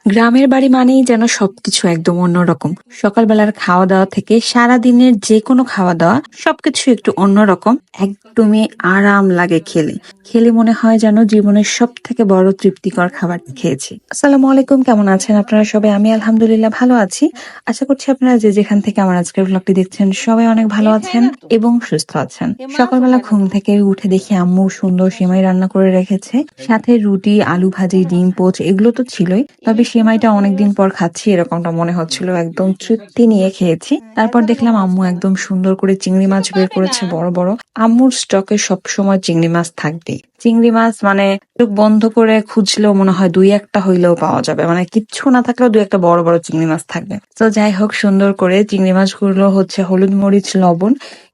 গ্রামের বাড়ি মানেই যেন সবকিছু একদম অন্যরকম। সকালবেলার খাওয়া দাওয়া থেকে সারাদিনের যে কোনো খাওয়া দাওয়া সবকিছু একটু অন্যরকম। একদমই আরাম লাগে খেলে। খেলে মনে হয় যেন জীবনের সব থেকে বড় তৃপ্তিকর খাবার খেয়েছি। আসসালামু আলাইকুম, কেমন আছেন আপনারা সবাই? আমি আলহামদুলিল্লাহ ভালো আছি। আশা করছি আপনারা যে যেখান থেকে আমার আজকের ব্লগটি দেখছেন সবাই অনেক ভালো আছেন এবং সুস্থ আছেন। সকালবেলা ঘুম থেকে উঠে দেখি আম্মু সুন্দর সেমাই রান্না করে রেখেছে, সাথে রুটি, আলু ভাজি, ডিম পোচ এগুলো তো ছিলই। তবে সেমাইটা অনেকদিন পর খাচ্ছি এরকমটা মনে হচ্ছিল, একদম তৃপ্তি নিয়ে খেয়েছি। তারপর দেখলাম আম্মু একদম সুন্দর করে চিংড়ি মাছ বের করেছে বড় বড়। আম্মুর স্টকে সবসময় চিংড়ি মাছ থাকবেই। চিংড়ি মাছ মানে চোখ বন্ধ করে খুঁজলেও মনে হয় দুই একটা হইলেও পাওয়া যাবে, মানে কিচ্ছু না থাকলেও দুই একটা বড় বড় চিংড়ি মাছ থাকবে। তো যাই হোক, সুন্দর করে চিংড়ি মাছগুলো হচ্ছে হলুদ মরিচ লবণ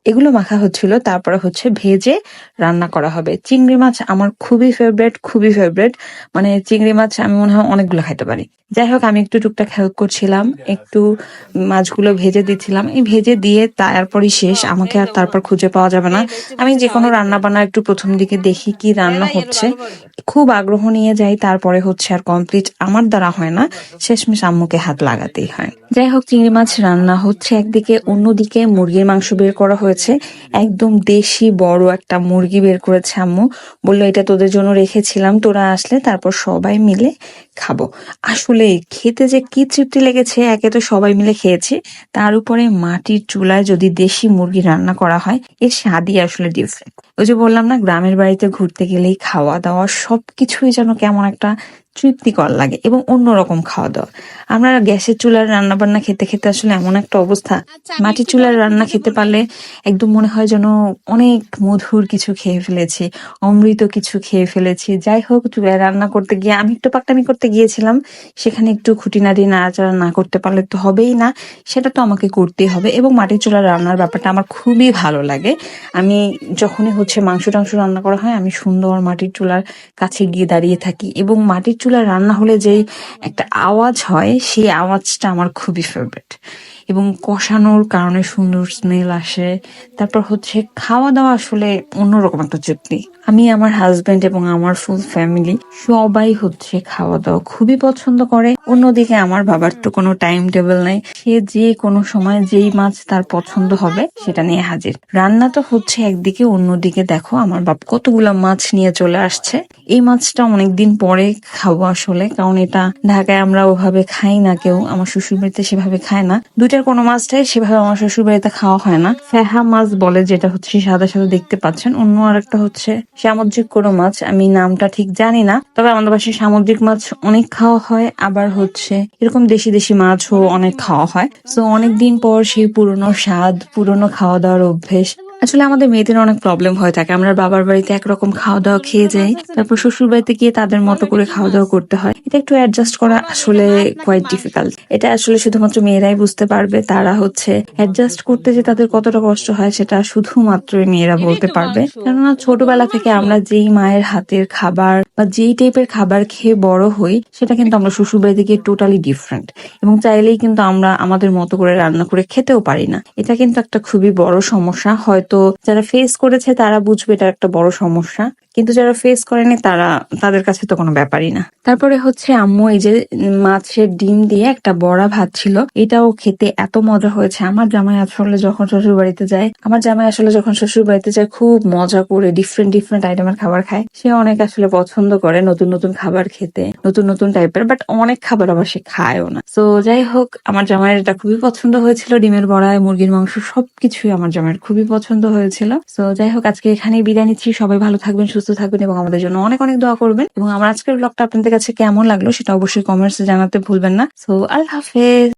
এগুলো মাখা হচ্ছিল, তারপরে হচ্ছে ভেজে রান্না করা হবে। চিংড়ি মাছ আমার খুবই ফেভারিট, খুবই ফেভারিট। মানে চিংড়ি মাছ আমি মনে হয় অনেকগুলো খাইতে পারি। যাই হোক, আমি একটু টুকটাক হেল্প করছিলাম, একটু মাছগুলো ভেজে দিচ্ছিলাম। এই ভেজে দিয়ে তারপরই শেষ, আমাকে আর তারপর খুঁজে পাওয়া যাবে না। আমি যে কোনো রান্না বান্না একটু প্রথম দিকে দেখি কি রান্না হচ্ছে, খুব আগ্রহ নিয়ে যাই, তারপরে হচ্ছে আর কমপ্লিট আমার দ্বারা হয় না, শেষমেশ আম্মুকে হাত লাগাতেই হয়। যাই হোক, চিংড়ি মাছ রান্না হচ্ছে একদিকে, অন্যদিকে মুরগির মাংস বের করা হয়েছে। একদম দেশি বড় একটা মুরগি বের করেছে আম্মু, বললো এটা তোদের জন্য রেখেছিলাম, তোরা আসলে তারপর সবাই মিলে খাবো। আসলে খেতে যে কি তৃপ্তি লেগেছে, একে তো সবাই মিলে খেয়েছি, তার উপরে মাটির চুলায় যদি দেশি মুরগি রান্না করা হয়, এর স্বাদই আসলে ডিফারেন্ট। ওই যে বললাম না, গ্রামের বাড়িতে ঘুরতে গেলেই খাওয়া দাওয়া সবকিছুই যেন কেমন একটা তৃপ্তিকর লাগে এবং অন্যরকম খাওয়া দাওয়া। আমরা গ্যাসের চুলার রান্না বান্না খেতে খেতে আসলে এমন একটা অবস্থা, মাটির চুলার রান্না খেতে পারলে একদম মনে হয় যেন অনেক মধুর কিছু খেয়ে ফেলেছি, অমৃত কিছু খেয়ে ফেলেছি। যাই হোক, চুলায় রান্না করতে গিয়ে আমি একটু পাকনামি করতে গিয়েছিলাম, সেখানে একটু খুঁটিনাটি নাড়াচাড়া না করতে পারলে তো হবেই না, সেটা তো আমাকে করতেই হবে। এবং মাটির চুলার রান্নার ব্যাপারটা আমার খুবই ভালো লাগে। আমি যখনই হচ্ছে মাংস টাংস রান্না করা হয়, আমি সুন্দর মাটির চুলার কাছে গিয়ে দাঁড়িয়ে থাকি, এবং মাটির চুলার রান্না হলে যেই একটা আওয়াজ হয়, সেই আওয়াজটা আমার খুবই ফেভারিট। এবং কষানোর কারণে সুন্দর স্মেল আসে। তারপর হচ্ছে খাওয়া দাওয়া আসলে অন্যরকম একটা তৃপ্তি। আমি, আমার হাজবেন্ড এবং আমার ফুল ফ্যামিলি সবাই হচ্ছে খাওয়া দাওয়া খুবই পছন্দ করে। অন্যদিকে আমার বাবার তো কোনো টাইম টেবিল নাই, সে যে কোনো সময় যেই মাছ তার পছন্দ হবে সেটা নিয়ে হাজির। রান্না তো হচ্ছে একদিকে, অন্যদিকে দেখো আমার বাপ কতগুলা মাছ নিয়ে চলে আসছে। এই মাছটা অনেকদিন পরে খাবো আসলে, কারণ এটা ঢাকায় আমরা ওভাবে খাই না, কেউ আমার শ্বশুর বাড়িতে সেভাবে খায় না। দুইটার কোনো মাছটাই সেভাবে আমার শ্বশুর বাড়িতে খাওয়া হয় না। ফেহা মাছ বলে, যেটা হচ্ছে সাদা সাদা দেখতে পাচ্ছেন। অন্য আরেকটা হচ্ছে সামুদ্রিক কোনো মাছ, আমি নামটা ঠিক জানি না, তবে আমাদের বাসায় সামুদ্রিক মাছ অনেক খাওয়া হয়। আবার হচ্ছে এরকম দেশি দেশি মাছও অনেক খাওয়া হয়। তো অনেকদিন পর সেই পুরনো স্বাদ, পুরনো খাওয়া দাওয়ার অভ্যেস। আসলে আমাদের মেয়েদের অনেক প্রবলেম হয়ে থাকে, আমরা বাবার বাড়িতে একরকম খাওয়া দাওয়া খেয়ে যাই, তারপর শ্বশুর বাড়িতে গিয়ে তাদের মতো করে খাওয়া দাওয়া করতে হয়। এটা একটু অ্যাডজাস্ট করা আসলে কোয়াইট ডিফিকাল্ট। এটা আসলে শুধুমাত্র মেয়েরাই বুঝতে পারবে। তারা হচ্ছে অ্যাডজাস্ট করতে যে তাদের কতটা কষ্ট হয়, সেটা শুধুমাত্র মেয়েরা বলতে পারবে। কেননা ছোটবেলা থেকে আমরা যেই মায়ের হাতের খাবার বা যেই টাইপের খাবার খেয়ে বড় হই, সেটা কিন্তু আমরা শ্বশুর বাড়িতে গিয়ে টোটালি ডিফারেন্ট। এবং চাইলেই কিন্তু আমরা আমাদের মতো করে রান্না করে খেতেও পারি না। এটা কিন্তু একটা খুবই বড় সমস্যা। হয়তো যারা ফেস করেছে তারা বুঝবে এটা একটা বড় সমস্যা, কিন্তু যারা ফেস করেনি তাদের কাছে তো কোনো ব্যাপারই না। তারপরে হচ্ছে আম্মু এই যে মাছের ডিম দিয়ে একটা বড়া ভাত ছিল, এটাও খেতে এত মজা হয়েছে। আমার জামাই আসলে যখন শ্বশুর বাড়িতে যায় খুব মজা করে ডিফারেন্ট ডিফারেন্ট আইটেমের খাবার খায়। সে অনেক আসলে পছন্দ করে নতুন নতুন খাবার খেতে, নতুন নতুন টাইপের, বাট অনেক খাবার আবার সে খায়ও না। তো যাই হোক, আমার জামাইয়ের এটা খুবই পছন্দ হয়েছিল। ডিমের বড়ায় মুরগির মাংস সবকিছুই আমার জামাইয়ের খুবই পছন্দ হয়েছিল। তো যাই হোক, আজকে এখানেই বিদায় নিচ্ছি। সবাই ভালো থাকবেন, সুস্থ থাকবেন এবং আমাদের জন্য অনেক অনেক দোয়া করবেন। এবং আমার আজকের ব্লগটা আপনাদের কাছে কেমন লাগলো সেটা অবশ্যই কমেন্টসে জানাতে ভুলবেন না। সো আল্লাহ হাফেজ।